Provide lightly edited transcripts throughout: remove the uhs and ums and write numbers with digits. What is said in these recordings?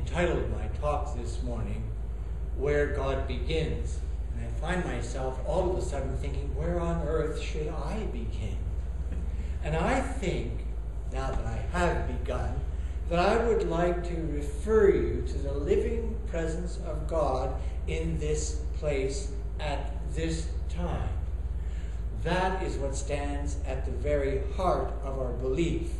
entitled my talk this morning, Where God Begins. And I find myself all of a sudden thinking, where on earth should I begin? And I think, now that I have begun, that I would like to refer you to the living presence of God in this place at this time. That is what stands at the very heart of our belief,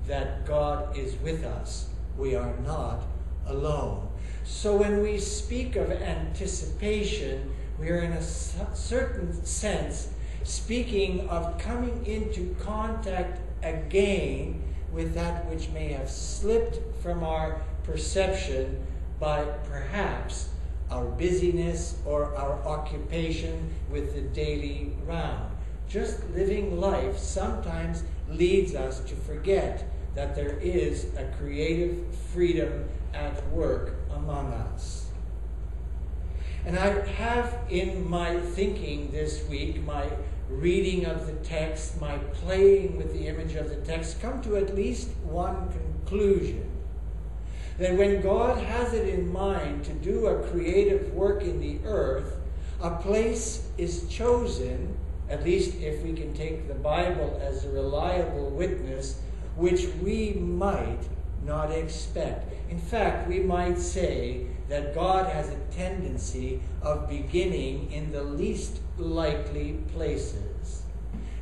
that God is with us. We are not alone. So when we speak of anticipation, we are in a certain sense speaking of coming into contact again with that which may have slipped from our perception by perhaps our busyness or our occupation with the daily round. Just living life sometimes leads us to forget that there is a creative freedom at work among us. And I have in my thinking this week, my reading of the text, my playing with the image of the text, come to at least one conclusion. That when God has it in mind to do a creative work in the earth, a place is chosen, at least if we can take the Bible as a reliable witness, which we might not expect. In fact, we might say that God has a tendency of beginning in the least likely places.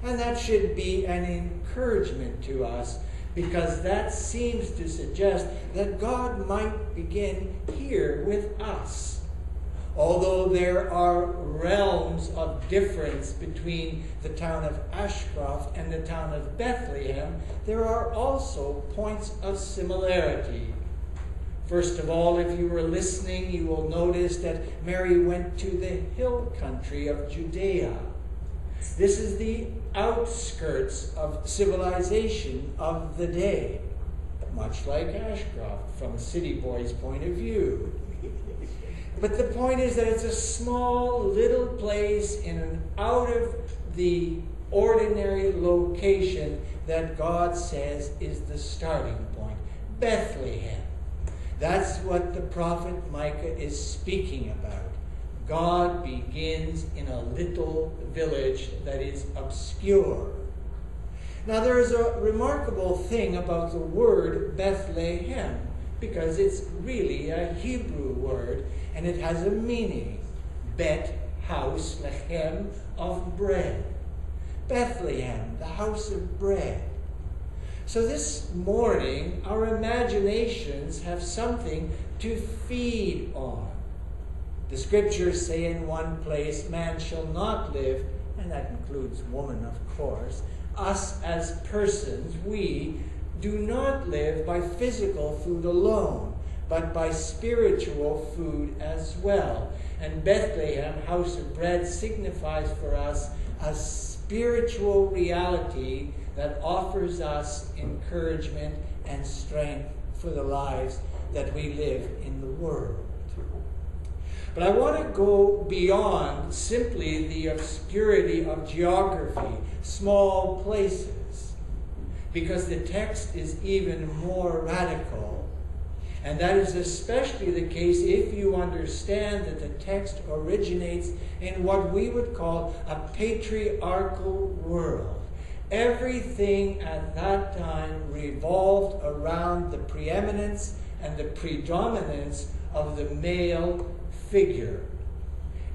And that should be an encouragement to us, because that seems to suggest that God might begin here with us. Although there are realms of difference between the town of Ashcroft and the town of Bethlehem, there are also points of similarity. First of all, if you were listening, you will notice that Mary went to the hill country of Judea. This is the outskirts of civilization of the day, much like Ashcroft from a city boy's point of view. But the point is that it's a small little place in an out of the ordinary location that God says is the starting point. Bethlehem. That's what the prophet Micah is speaking about. God begins in a little village that is obscure. Now there is a remarkable thing about the word Bethlehem, because it's really a Hebrew word, and it has a meaning. Bet, house, lechem, of bread. Bethlehem, the house of bread. So this morning, our imaginations have something to feed on. The scriptures say in one place, man shall not live, and that includes woman, of course. Us as persons, we do not live by physical food alone, but by spiritual food as well. And Bethlehem, house of bread, signifies for us a spiritual reality that offers us encouragement and strength for the lives that we live in the world. But I want to go beyond simply the obscurity of geography, small places, because the text is even more radical. And that is especially the case if you understand that the text originates in what we would call a patriarchal world. Everything at that time revolved around the preeminence and the predominance of the male figure.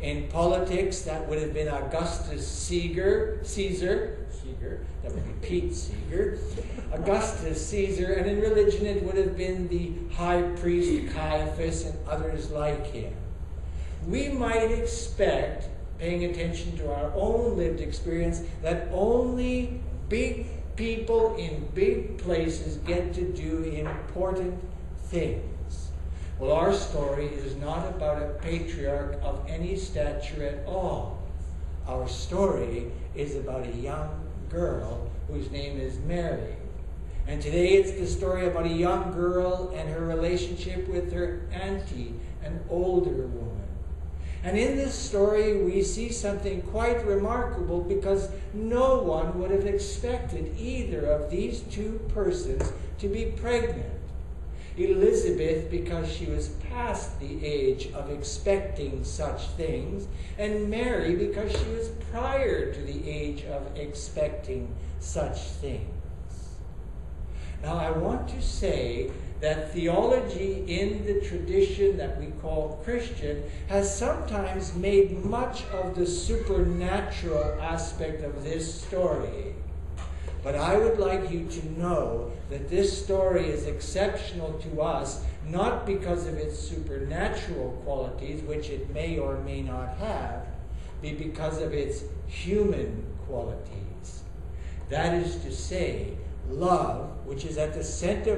In politics, that would have been Augustus Caesar, that would be Pete Seeger, Augustus Caesar, and in religion it would have been the high priest Caiaphas and others like him. We might expect, paying attention to our own lived experience, that only big people in big places get to do important things. Well, our story is not about a patriarch of any stature at all. Our story is about a young girl whose name is Mary. And today it's the story about a young girl and her relationship with her auntie, an older woman. And in this story we see something quite remarkable, because no one would have expected either of these two persons to be pregnant. Elizabeth because she was past the age of expecting such things, and Mary because she was prior to the age of expecting such things. Now, I want to say that theology in the tradition that we call Christian has sometimes made much of the supernatural aspect of this story. But I would like you to know that this story is exceptional to us, not because of its supernatural qualities, which it may or may not have, but because of its human qualities. That is to say, love, which is at the center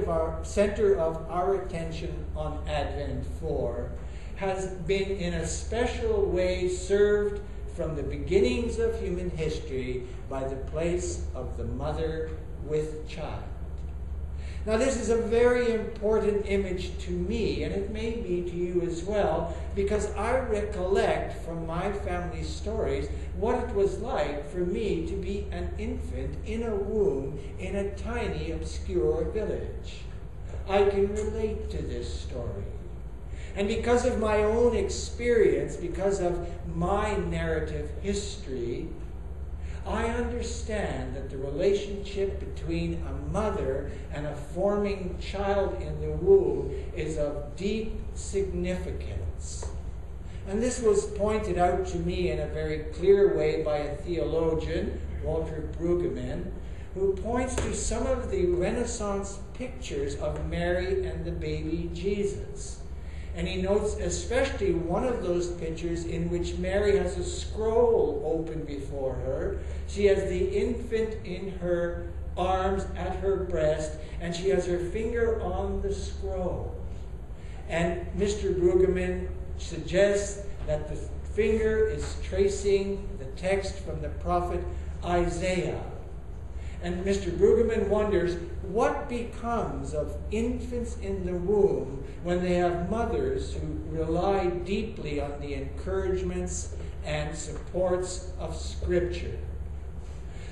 of our attention on Advent 4, has been in a special way served from the beginnings of human history by the place of the mother with child. Now, this is a very important image to me, and it may be to you as well, because I recollect from my family's stories what it was like for me to be an infant in a womb in a tiny, obscure village. I can relate to this story. And because of my own experience, because of my narrative history, I understand that the relationship between a mother and a forming child in the womb is of deep significance. And this was pointed out to me in a very clear way by a theologian, Walter Brueggemann, who points to some of the Renaissance pictures of Mary and the baby Jesus. And he notes especially one of those pictures in which Mary has a scroll open before her. She has the infant in her arms at her breast, and she has her finger on the scroll. And Mr. Brueggemann suggests that the finger is tracing the text from the prophet Isaiah. And Mr. Brueggemann wonders what becomes of infants in the womb when they have mothers who rely deeply on the encouragements and supports of Scripture.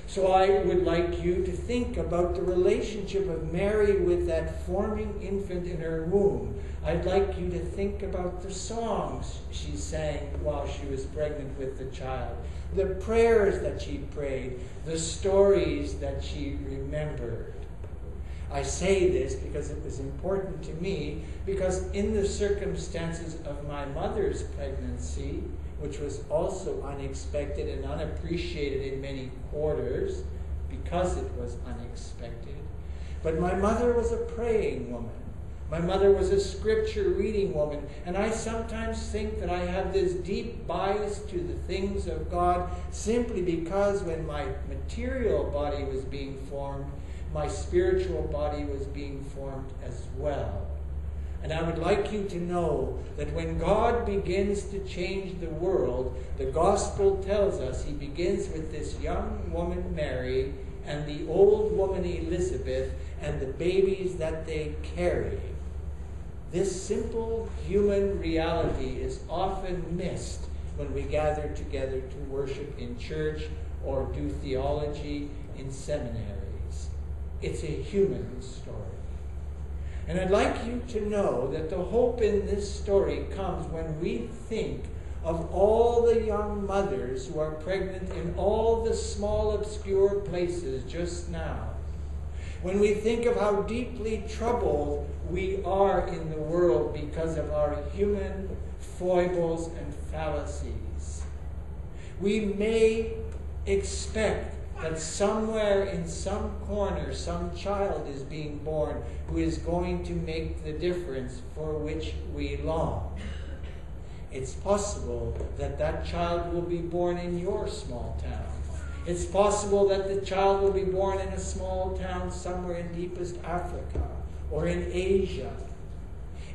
So I would like you to think about the relationship of Mary with that forming infant in her womb. I'd like you to think about the songs she sang while she was pregnant with the child, the prayers that she prayed, the stories that she remembered. I say this because it was important to me, because in the circumstances of my mother's pregnancy, which was also unexpected and unappreciated in many quarters because it was unexpected, but my mother was a praying woman. My mother was a scripture reading woman, and I sometimes think that I have this deep bias to the things of God simply because when my material body was being formed, my spiritual body was being formed as well. And I would like you to know that when God begins to change the world, the gospel tells us he begins with this young woman Mary and the old woman Elizabeth and the babies that they carry. This simple human reality is often missed when we gather together to worship in church or do theology in seminaries. It's a human story. And I'd like you to know that the hope in this story comes when we think of all the young mothers who are pregnant in all the small, obscure places just now. When we think of how deeply troubled we are in the world because of our human foibles and fallacies. We may expect that somewhere in some corner some child is being born who is going to make the difference for which we long. It's possible that that child will be born in your small town. It's possible that the child will be born in a small town somewhere in deepest Africa or in Asia.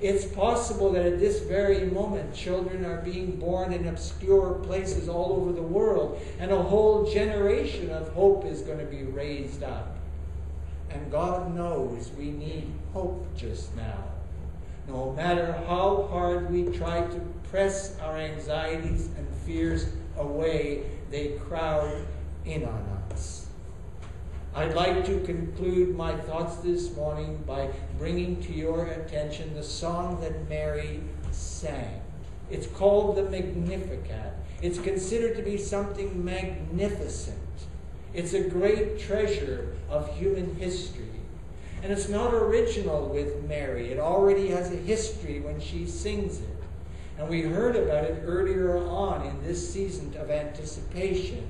It's possible that at this very moment children are being born in obscure places all over the world, and a whole generation of hope is going to be raised up. And God knows we need hope just now. No matter how hard we try to press our anxieties and fears away, they crowd in on us. I'd like to conclude my thoughts this morning by bringing to your attention the song that Mary sang. It's called the Magnificat. It's considered to be something magnificent. It's a great treasure of human history. And it's not original with Mary. It already has a history when she sings it. And we heard about it earlier on in this season of anticipation,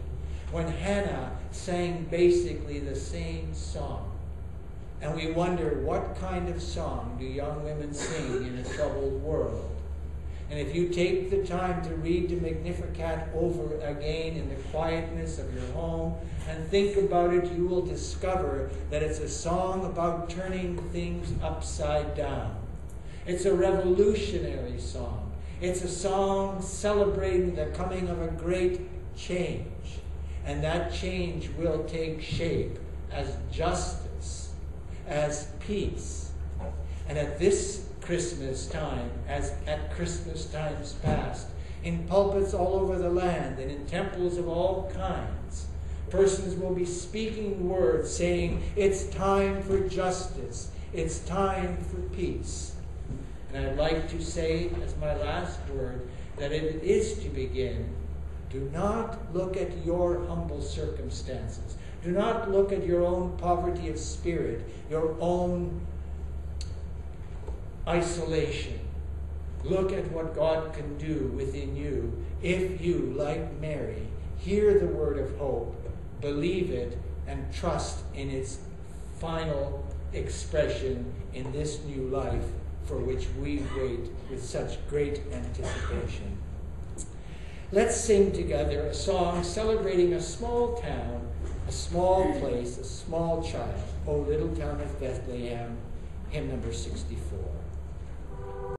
when Hannah sang basically the same song. And we wonder, what kind of song do young women sing in a troubled world? And if you take the time to read the Magnificat over again in the quietness of your home and think about it, you will discover that it's a song about turning things upside down. It's a revolutionary song. It's a song celebrating the coming of a great change. And that change will take shape as justice, as peace. And at this Christmas time, as at Christmas times past, in pulpits all over the land and in temples of all kinds, persons will be speaking words saying, it's time for justice, it's time for peace. And I'd like to say as my last word that it is to begin. Do not look at your humble circumstances. Do not look at your own poverty of spirit, your own isolation. Look at what God can do within you if you, like Mary, hear the word of hope, believe it, and trust in its final expression in this new life for which we wait with such great anticipation. Let's sing together a song celebrating a small town, a small place, a small child. O little town of Bethlehem, hymn number 64.